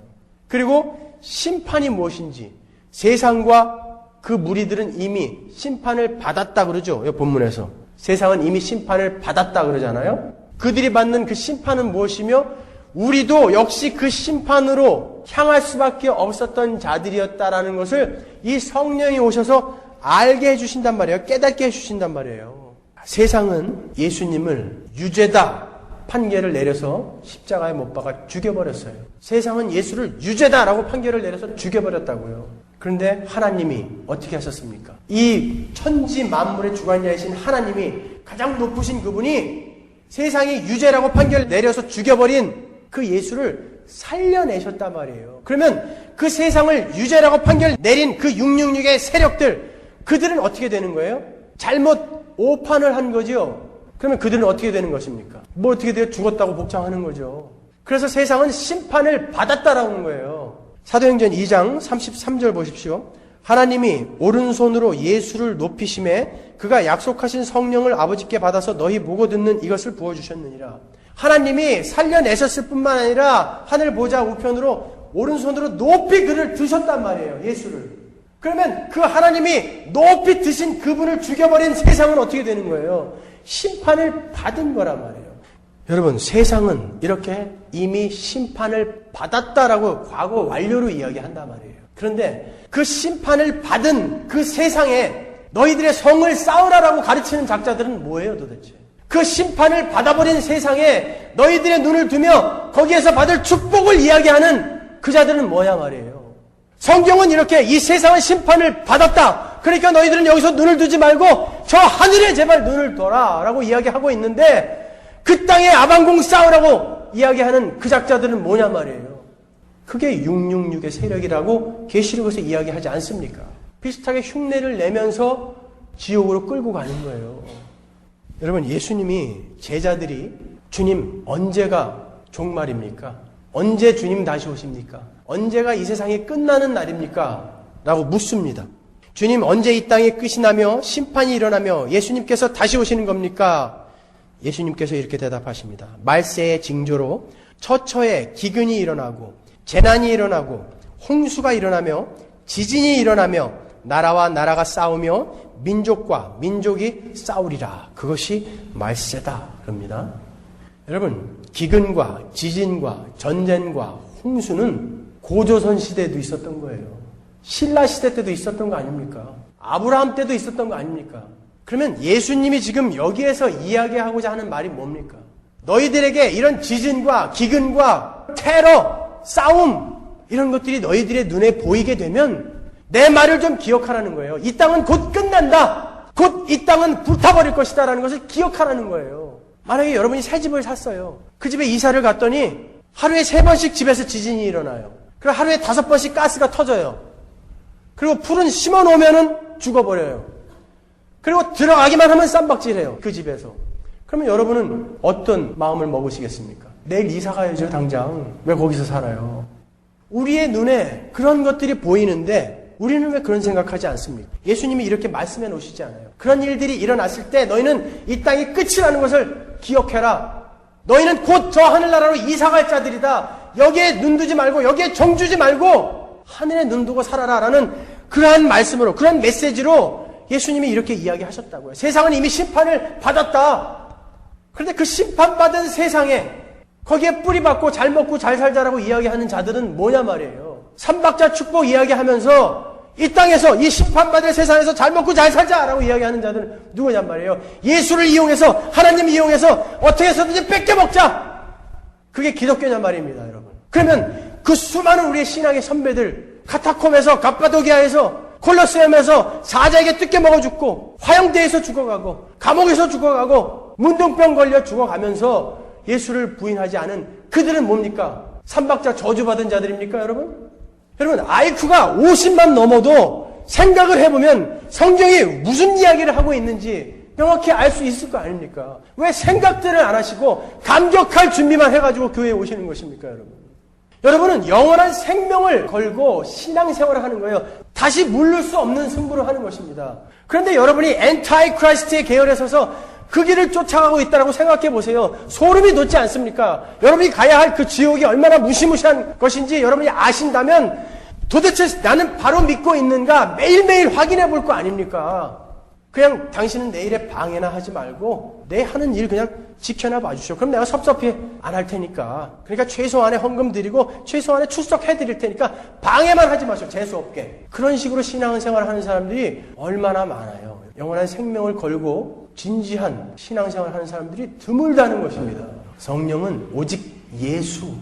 그리고 심판이 무엇인지 세상과 그 무리들은 이미 심판을 받았다 그러죠. 이 본문에서 세상은 이미 심판을 받았다 그러잖아요. 그들이 받는 그 심판은 무엇이며 우리도 역시 그 심판으로 향할 수밖에 없었던 자들이었다라는 것을 이 성령이 오셔서 알게 해주신단 말이에요. 깨닫게 해주신단 말이에요. 세상은 예수님을 유죄다 판결을 내려서 십자가에 못 박아 죽여버렸어요. 세상은 예수를 유죄다라고 판결을 내려서 죽여버렸다고요. 그런데 하나님이 어떻게 하셨습니까? 이 천지 만물의 주관자이신 하나님이 가장 높으신 그분이 세상이 유죄라고 판결을 내려서 죽여버린 그 예수를 살려내셨단 말이에요. 그러면 그 세상을 유죄라고 판결 내린 그 666의 세력들, 그들은 어떻게 되는 거예요? 잘못 오판을 한 거죠. 그러면 그들은 어떻게 되는 것입니까? 뭐 어떻게 돼요? 죽었다고 복장하는 거죠. 그래서 세상은 심판을 받았다라는 거예요. 사도행전 2장 33절 보십시오. 하나님이 오른손으로 예수를 높이심에 그가 약속하신 성령을 아버지께 받아서 너희 보고 듣는 이것을 부어주셨느니라. 하나님이 살려내셨을 뿐만 아니라 하늘 보좌 우편으로 오른손으로 높이 그를 드셨단 말이에요. 예수를. 그러면 그 하나님이 높이 드신 그분을 죽여버린 세상은 어떻게 되는 거예요? 심판을 받은 거란 말이에요. 여러분, 세상은 이렇게 이미 심판을 받았다라고 과거 완료로 이야기한단 말이에요. 그런데 그 심판을 받은 그 세상에 너희들의 성을 쌓으라라고 가르치는 작자들은 뭐예요 도대체? 그 심판을 받아버린 세상에 너희들의 눈을 두며 거기에서 받을 축복을 이야기하는 그 자들은 뭐냐 말이에요. 성경은 이렇게 이 세상은 심판을 받았다. 그러니까 너희들은 여기서 눈을 두지 말고 저 하늘에 제발 눈을 둬라 라고 이야기하고 있는데 그 땅에 아방궁 쌓으라고 이야기하는 그 작자들은 뭐냐 말이에요. 그게 666의 세력이라고 계시록에서 이야기하지 않습니까? 비슷하게 흉내를 내면서 지옥으로 끌고 가는 거예요. 여러분, 예수님이 제자들이 주님 언제가 종말입니까? 언제 주님 다시 오십니까? 언제가 이 세상이 끝나는 날입니까? 라고 묻습니다. 주님 언제 이 땅이 끝이 나며 심판이 일어나며 예수님께서 다시 오시는 겁니까? 예수님께서 이렇게 대답하십니다. 말세의 징조로 처처에 기근이 일어나고 재난이 일어나고 홍수가 일어나며 지진이 일어나며 나라와 나라가 싸우며 민족과 민족이 싸우리라. 그것이 말세다. 그럽니다. 여러분, 기근과 지진과 전쟁과 홍수는 고조선 시대에도 있었던 거예요. 신라 시대 때도 있었던 거 아닙니까? 아브라함 때도 있었던 거 아닙니까? 그러면 예수님이 지금 여기에서 이야기하고자 하는 말이 뭡니까? 너희들에게 이런 지진과 기근과 테러, 싸움 이런 것들이 너희들의 눈에 보이게 되면 내 말을 좀 기억하라는 거예요. 이 땅은 곧 끝난다. 곧 이 땅은 불타버릴 것이다 라는 것을 기억하라는 거예요. 만약에 여러분이 새 집을 샀어요. 그 집에 이사를 갔더니 하루에 3번씩 집에서 지진이 일어나요. 그리고 하루에 5번씩 가스가 터져요. 그리고 풀은 심어 놓으면은 죽어버려요. 그리고 들어가기만 하면 쌈박질해요. 그 집에서. 그러면 여러분은 어떤 마음을 먹으시겠습니까? 내일 이사 가야죠, 당장. 왜 거기서 살아요? 우리의 눈에 그런 것들이 보이는데 우리는 왜 그런 생각하지 않습니까? 예수님이 이렇게 말씀해 놓으시지 않아요. 그런 일들이 일어났을 때 너희는 이 땅이 끝이라는 것을 기억해라. 너희는 곧 저 하늘나라로 이사갈 자들이다. 여기에 눈 두지 말고 여기에 정주지 말고 하늘에 눈 두고 살아라 라는 그러한 말씀으로, 그런 메시지로 예수님이 이렇게 이야기하셨다고요. 세상은 이미 심판을 받았다. 그런데 그 심판받은 세상에 거기에 뿌리박고 잘 먹고 잘 살자라고 이야기하는 자들은 뭐냐 말이에요. 삼박자 축복 이야기하면서 이 땅에서 이 심판받을 세상에서 잘 먹고 잘 살자라고 이야기하는 자들은 누구냔 말이에요. 예수를 이용해서, 하나님 이용해서 어떻게 해서든지 뺏겨먹자. 그게 기독교냔 말입니다, 여러분. 그러면 그 수많은 우리의 신앙의 선배들, 카타콤에서, 갑바도기아에서, 콜로세움에서 사자에게 뜯겨먹어 죽고, 화형대에서 죽어가고, 감옥에서 죽어가고, 문둥병 걸려 죽어가면서 예수를 부인하지 않은 그들은 뭡니까? 삼박자 저주받은 자들입니까, 여러분? 여러분, IQ가 50만 넘어도 생각을 해보면 성경이 무슨 이야기를 하고 있는지 명확히 알 수 있을 거 아닙니까? 왜 생각들을 안 하시고 감격할 준비만 해가지고 교회에 오시는 것입니까, 여러분? 여러분은 영원한 생명을 걸고 신앙생활을 하는 거예요. 다시 물를 수 없는 승부를 하는 것입니다. 그런데 여러분이 엔타이 크라이스트의 계열에 서서 그 길을 쫓아가고 있다고 생각해 보세요. 소름이 돋지 않습니까? 여러분이 가야 할 그 지옥이 얼마나 무시무시한 것인지 여러분이 아신다면 도대체 나는 바로 믿고 있는가 매일매일 확인해 볼 거 아닙니까? 그냥 당신은 내 일에 방해나 하지 말고 내 하는 일 그냥 지켜나 봐주시오. 그럼 내가 섭섭해 안 할 테니까. 그러니까 최소한의 헌금 드리고 최소한의 출석해 드릴 테니까 방해만 하지 마시오. 재수없게. 그런 식으로 신앙생활을 하는 사람들이 얼마나 많아요. 영원한 생명을 걸고 진지한 신앙생활을 하는 사람들이 드물다는 것입니다. 성령은 오직 예수,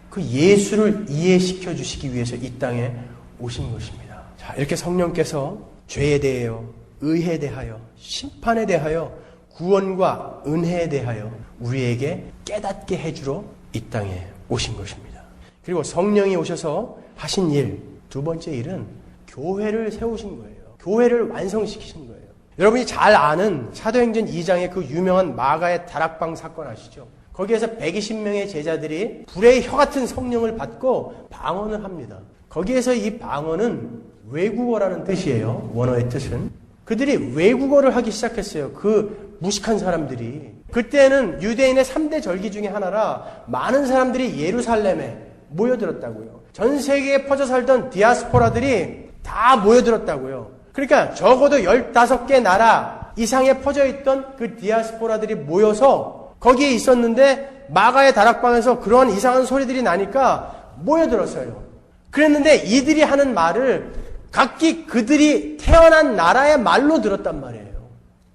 그 예수를 이해시켜 주시기 위해서 이 땅에 오신 것입니다. 자, 이렇게 성령께서 죄에 대하여, 의에 대하여, 심판에 대하여, 구원과 은혜에 대하여 우리에게 깨닫게 해주러 이 땅에 오신 것입니다. 그리고 성령이 오셔서 하신 일, 두 번째 일은 교회를 세우신 거예요. 교회를 완성시키신 거예요. 여러분이 잘 아는 사도행전 2장의 그 유명한 마가의 다락방 사건 아시죠? 거기에서 120명의 제자들이 불의 혀 같은 성령을 받고 방언을 합니다. 거기에서 이 방언은 외국어라는 뜻이에요. 원어의 뜻은. 그들이 외국어를 하기 시작했어요. 그 무식한 사람들이. 그때는 유대인의 3대 절기 중에 하나라 많은 사람들이 예루살렘에 모여들었다고요. 전 세계에 퍼져 살던 디아스포라들이 다 모여들었다고요. 그러니까 적어도 15개 나라 이상에 퍼져 있던 그 디아스포라들이 모여서 거기에 있었는데 마가의 다락방에서 그러한 이상한 소리들이 나니까 모여들었어요. 그랬는데 이들이 하는 말을 각기 그들이 태어난 나라의 말로 들었단 말이에요.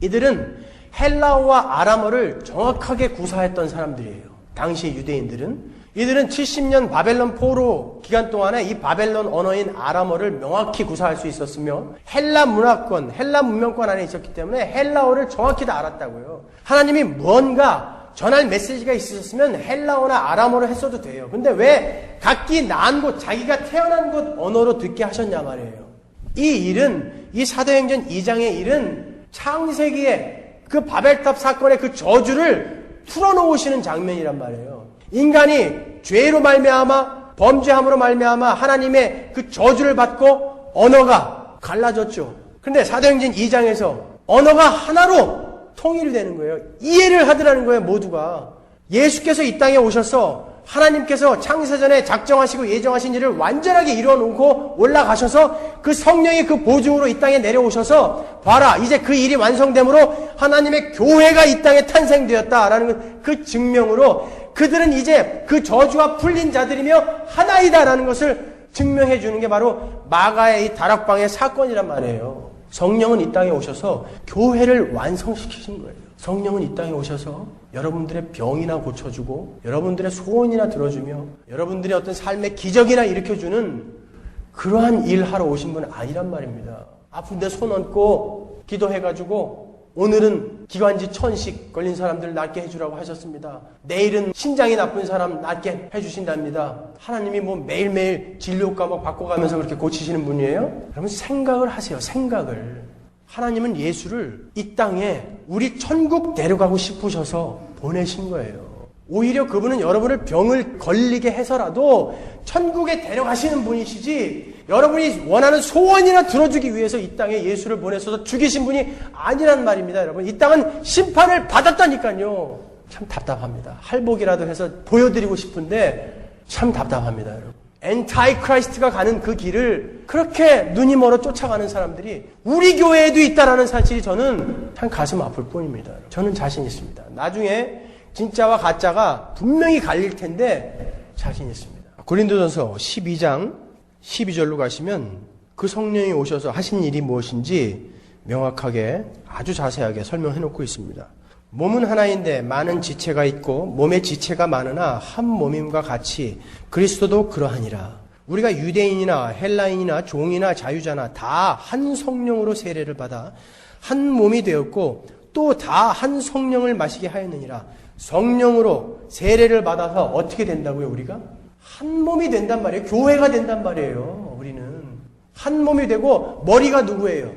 이들은 헬라어와 아람어를 정확하게 구사했던 사람들이에요. 당시 유대인들은. 이들은 70년 바벨론 포로 기간 동안에 이 바벨론 언어인 아람어를 명확히 구사할 수 있었으며 헬라 문화권, 헬라 문명권 안에 있었기 때문에 헬라어를 정확히 다 알았다고요. 하나님이 뭔가 전할 메시지가 있으셨으면 헬라어나 아람어로 했어도 돼요. 근데 왜 각기 난 곳, 자기가 태어난 곳 언어로 듣게 하셨냐 말이에요. 이 일은, 이 사도행전 2장의 일은 창세기에 그 바벨탑 사건의 그 저주를 풀어놓으시는 장면이란 말이에요. 인간이 죄로 말미암아 범죄함으로 말미암아 하나님의 그 저주를 받고 언어가 갈라졌죠. 그런데 사도행전 2장에서 언어가 하나로 통일이 되는 거예요. 이해를 하더라는 거예요. 모두가. 예수께서 이 땅에 오셔서 하나님께서 창세전에 작정하시고 예정하신 일을 완전하게 이루어놓고 올라가셔서 그 성령의 그 보증으로 이 땅에 내려오셔서 봐라 이제 그 일이 완성됨으로 하나님의 교회가 이 땅에 탄생되었다라는 그 증명으로 그들은 이제 그 저주가 풀린 자들이며 하나이다라는 것을 증명해 주는 게 바로 마가의 이 다락방의 사건이란 말이에요. 성령은 이 땅에 오셔서 교회를 완성시키신 거예요. 성령은 이 땅에 오셔서 여러분들의 병이나 고쳐주고 여러분들의 소원이나 들어주며 여러분들의 어떤 삶의 기적이나 일으켜주는 그러한 일하러 오신 분은 아니란 말입니다. 아픈데 손 얹고 기도해가지고 오늘은 기관지 1000씩 걸린 사람들 낫게 해주라고 하셨습니다. 내일은 신장이 나쁜 사람 낫게 해주신답니다. 하나님이 뭐 매일매일 진료 과목 바꿔가면서 그렇게 고치시는 분이에요? 여러분 생각을 하세요. 생각을. 하나님은 예수를 이 땅에 우리 천국 데려가고 싶으셔서 보내신 거예요. 오히려 그분은 여러분을 병을 걸리게 해서라도 천국에 데려가시는 분이시지 여러분이 원하는 소원이나 들어주기 위해서 이 땅에 예수를 보내셔서 죽이신 분이 아니란 말입니다. 여러분 이 땅은 심판을 받았다니까요. 참 답답합니다. 할복이라도 해서 보여드리고 싶은데 참 답답합니다. 여러분. 엔타이 크라이스트가 가는 그 길을 그렇게 눈이 멀어 쫓아가는 사람들이 우리 교회에도 있다라는 사실이 저는 참 가슴 아플 뿐입니다. 저는 자신 있습니다. 나중에 진짜와 가짜가 분명히 갈릴 텐데 자신 있습니다. 고린도전서 12장 12절로 가시면 그 성령이 오셔서 하신 일이 무엇인지 명확하게 아주 자세하게 설명해 놓고 있습니다. 몸은 하나인데 많은 지체가 있고 몸의 지체가 많으나 한 몸임과 같이 그리스도도 그러하니라. 우리가 유대인이나 헬라인이나 종이나 자유자나 다 한 성령으로 세례를 받아 한 몸이 되었고 또 다 한 성령을 마시게 하였느니라. 성령으로 세례를 받아서 어떻게 된다고요? 우리가 한 몸이 된단 말이에요. 교회가 된단 말이에요. 우리는 한 몸이 되고 머리가 누구예요?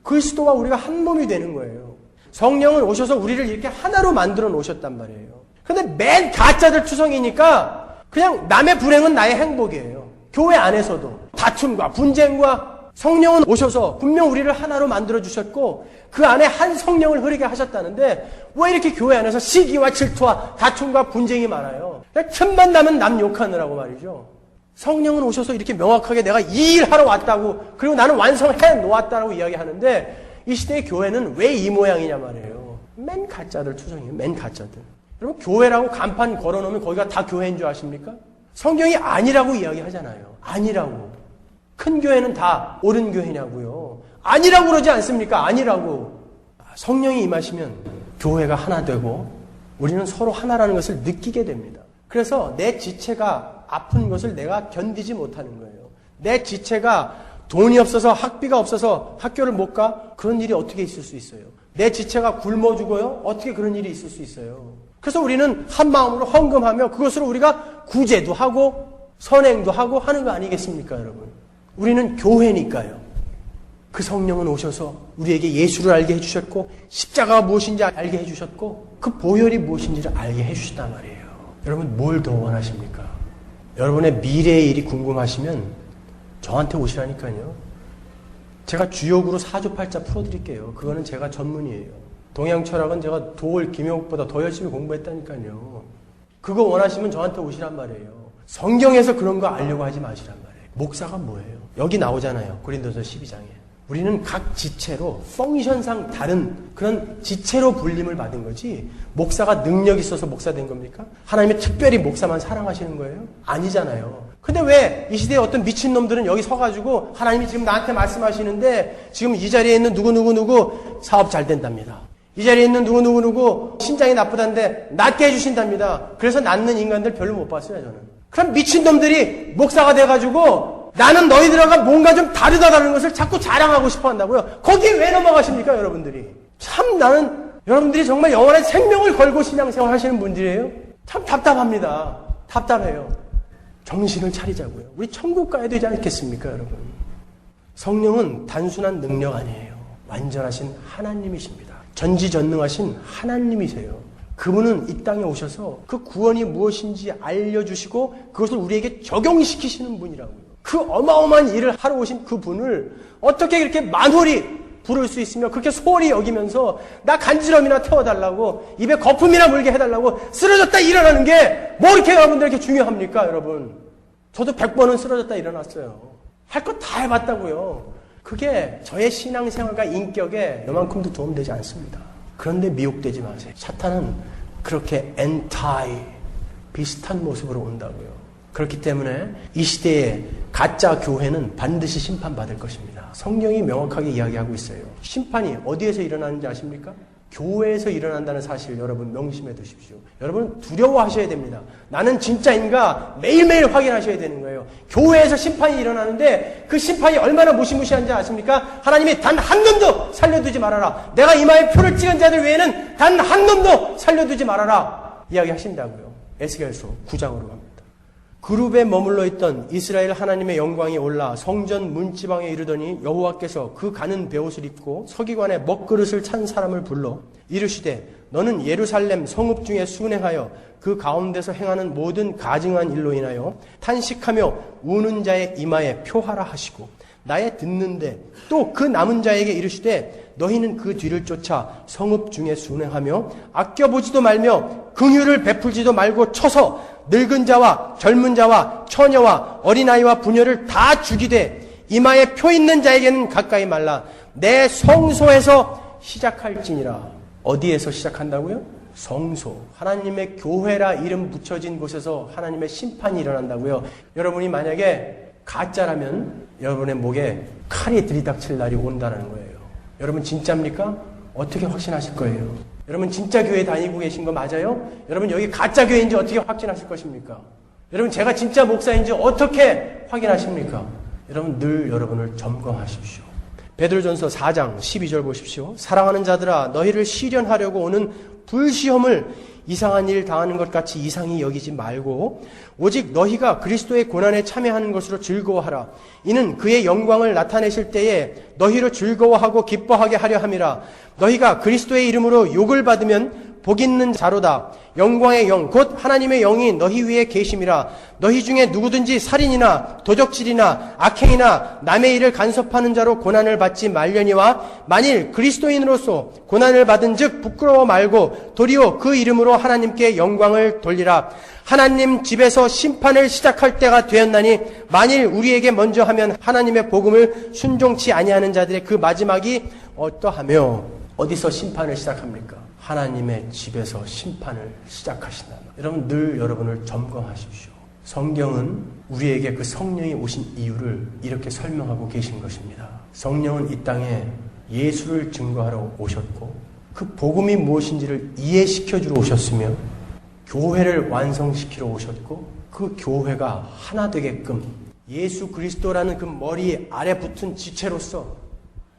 그리스도와 우리가 한 몸이 되는 거예요. 성령은 오셔서 우리를 이렇게 하나로 만들어 놓으셨단 말이에요. 근데 맨 가짜들 투성이니까 그냥 남의 불행은 나의 행복이에요. 교회 안에서도 다툼과 분쟁과 성령은 오셔서 분명 우리를 하나로 만들어주셨고 그 안에 한 성령을 흐르게 하셨다는데 왜 이렇게 교회 안에서 시기와 질투와 다툼과 분쟁이 많아요? 그냥 틈만 나면 남 욕하느라고 말이죠. 성령은 오셔서 이렇게 명확하게 내가 이 일 하러 왔다고 그리고 나는 완성해 놓았다라고 이야기하는데 이 시대의 교회는 왜 이 모양이냐 말이에요. 맨 가짜들 투성이에요. 맨 가짜들. 여러분 교회라고 간판 걸어놓으면 거기가 다 교회인 줄 아십니까? 성경이 아니라고 이야기하잖아요. 아니라고. 큰 교회는 다 옳은 교회냐고요. 아니라고 그러지 않습니까? 아니라고. 성령이 임하시면 교회가 하나 되고 우리는 서로 하나라는 것을 느끼게 됩니다. 그래서 내 지체가 아픈 것을 내가 견디지 못하는 거예요. 내 지체가 돈이 없어서 학비가 없어서 학교를 못 가? 그런 일이 어떻게 있을 수 있어요? 내 지체가 굶어 죽어요? 어떻게 그런 일이 있을 수 있어요? 그래서 우리는 한 마음으로 헌금하며 그것으로 우리가 구제도 하고 선행도 하고 하는 거 아니겠습니까, 여러분? 우리는 교회니까요. 그 성령은 오셔서 우리에게 예수를 알게 해주셨고 십자가가 무엇인지 알게 해주셨고 그 보혈이 무엇인지를 알게 해주셨단 말이에요. 여러분 뭘 더 원하십니까? 여러분의 미래의 일이 궁금하시면 저한테 오시라니까요. 제가 주역으로 사주팔자 풀어드릴게요. 그거는 제가 전문이에요. 동양 철학은 제가 도올 김영욱보다 더 열심히 공부했다니까요. 그거 원하시면 저한테 오시란 말이에요. 성경에서 그런 거 알려고 하지 마시란 말이에요. 목사가 뭐예요? 여기 나오잖아요. 고린도서 12장에. 우리는 각 지체로 펑션상 다른 그런 지체로 불림을 받은 거지 목사가 능력 있어서 목사 된 겁니까? 하나님이 특별히 목사만 사랑하시는 거예요? 아니잖아요. 근데 왜 이 시대에 어떤 미친놈들은 여기 서가지고 하나님이 지금 나한테 말씀하시는데 지금 이 자리에 있는 누구누구 사업 잘 된답니다. 이 자리에 있는 누구누구 신장이 나쁘다는데 낫게 해주신답니다. 그래서 낫는 인간들 별로 못 봤어요, 저는. 그럼 미친놈들이 목사가 돼가지고 나는 너희들과 뭔가 좀 다르다라는 것을 자꾸 자랑하고 싶어 한다고요. 거기에 왜 넘어가십니까, 여러분들이? 참 나는 여러분들이 정말 영원한 생명을 걸고 신앙생활 하시는 분들이에요. 참 답답합니다. 답답해요. 정신을 차리자고요. 우리 천국 가야 되지 않겠습니까, 여러분? 성령은 단순한 능력 아니에요. 완전하신 하나님이십니다. 전지전능하신 하나님이세요. 그분은 이 땅에 오셔서 그 구원이 무엇인지 알려주시고 그것을 우리에게 적용시키시는 분이라고요. 그 어마어마한 일을 하러 오신 그 분을 어떻게 그렇게 만홀히 부를 수 있으며 그렇게 소홀히 여기면서 나 간지럼이나 태워달라고 입에 거품이나 물게 해달라고 쓰러졌다 일어나는 게 뭐 이렇게 여러분들에게 중요합니까, 여러분? 저도 100번은 쓰러졌다 일어났어요. 할 거 다 해봤다고요. 그게 저의 신앙생활과 인격에 요만큼도 도움되지 않습니다. 그런데 미혹되지 마세요. 사탄은 그렇게 엔타이 비슷한 모습으로 온다고요. 그렇기 때문에 이 시대의 가짜 교회는 반드시 심판받을 것입니다. 성경이 명확하게 이야기하고 있어요. 심판이 어디에서 일어나는지 아십니까? 교회에서 일어난다는 사실 여러분 명심해 두십시오. 여러분 두려워하셔야 됩니다. 나는 진짜인가 매일매일 확인하셔야 되는 거예요. 교회에서 심판이 일어나는데 그 심판이 얼마나 무시무시한지 아십니까? 하나님이 단 한 놈도 살려두지 말아라. 내가 이마에 표를 찍은 자들 외에는 단 한 놈도 살려두지 말아라. 이야기하신다고요. 에스겔서 9장으로 갑니다. 그룹에 머물러 있던 이스라엘 하나님의 영광이 올라 성전 문지방에 이르더니 여호와께서 그 가는 베옷을 입고 서기관의 먹그릇을 찬 사람을 불러 이르시되 너는 예루살렘 성읍 중에 순행하여 그 가운데서 행하는 모든 가증한 일로 인하여 탄식하며 우는 자의 이마에 표하라 하시고 나의 듣는데 또 그 남은 자에게 이르시되 너희는 그 뒤를 쫓아 성읍 중에 순행하며 아껴보지도 말며 긍휼을 베풀지도 말고 쳐서 늙은 자와 젊은 자와 처녀와 어린아이와 부녀를 다 죽이되 이마에 표 있는 자에게는 가까이 말라. 내 성소에서 시작할지니라. 어디에서 시작한다고요? 성소. 하나님의 교회라 이름 붙여진 곳에서 하나님의 심판이 일어난다고요. 여러분이 만약에 가짜라면 여러분의 목에 칼이 들이닥칠 날이 온다는 거예요. 여러분 진짜입니까? 어떻게 확신하실 거예요? 여러분 진짜 교회 다니고 계신 거 맞아요? 여러분 여기 가짜 교회인지 어떻게 확신하실 것입니까? 여러분 제가 진짜 목사인지 어떻게 확인하십니까? 여러분 늘 여러분을 점검하십시오. 베드로전서 4장 12절 보십시오. 사랑하는 자들아 너희를 시련하려고 오는 불시험을 이상한 일 당하는 것 같이 이상히 여기지 말고 오직 너희가 그리스도의 고난에 참여하는 것으로 즐거워하라. 이는 그의 영광을 나타내실 때에 너희로 즐거워하고 기뻐하게 하려 함이라. 너희가 그리스도의 이름으로 욕을 받으면 복 있는 자로다. 영광의 영 곧 하나님의 영이 너희 위에 계심이라. 너희 중에 누구든지 살인이나 도적질이나 악행이나 남의 일을 간섭하는 자로 고난을 받지 말려니와 만일 그리스도인으로서 고난을 받은 즉 부끄러워 말고 도리어 그 이름으로 하나님께 영광을 돌리라. 하나님 집에서 심판을 시작할 때가 되었나니 만일 우리에게 먼저 하면 하나님의 복음을 순종치 아니하는 자들의 그 마지막이 어떠하며. 어디서 심판을 시작합니까? 하나님의 집에서 심판을 시작하신다. 여러분 늘 여러분을 점검하십시오. 성경은 우리에게 그 성령이 오신 이유를 이렇게 설명하고 계신 것입니다. 성령은 이 땅에 예수를 증거하러 오셨고 그 복음이 무엇인지를 이해시켜주러 오셨으며 교회를 완성시키러 오셨고 그 교회가 하나 되게끔 예수 그리스도라는 그 머리 아래 붙은 지체로서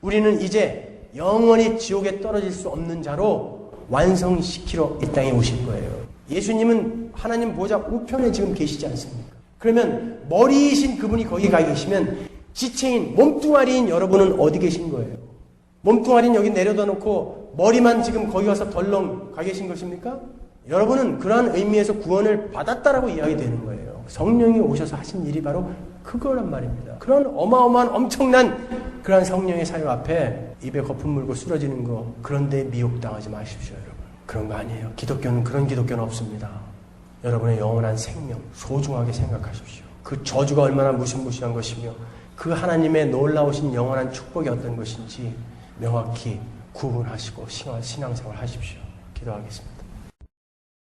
우리는 이제 영원히 지옥에 떨어질 수 없는 자로 완성시키러 이 땅에 오신 거예요. 예수님은 하나님 보좌 우편에 지금 계시지 않습니까? 그러면 머리이신 그분이 거기 가 계시면 지체인 몸뚱아리인 여러분은 어디 계신 거예요? 몸뚱아리는 여기 내려다 놓고 머리만 지금 거기 가서 덜렁 가 계신 것입니까? 여러분은 그러한 의미에서 구원을 받았다라고 이야기되는 거예요. 성령이 오셔서 하신 일이 바로 그거란 말입니다. 그런 어마어마한 엄청난 그러한 성령의 사역 앞에 입에 거품 물고 쓰러지는 거 그런 데 미혹당하지 마십시오. 여러분. 그런 거 아니에요. 기독교는 그런 기독교는 없습니다. 여러분의 영원한 생명 소중하게 생각하십시오. 그 저주가 얼마나 무시무시한 것이며 그 하나님의 놀라우신 영원한 축복이 어떤 것인지 명확히 구분하시고 신앙생활 하십시오. 기도하겠습니다.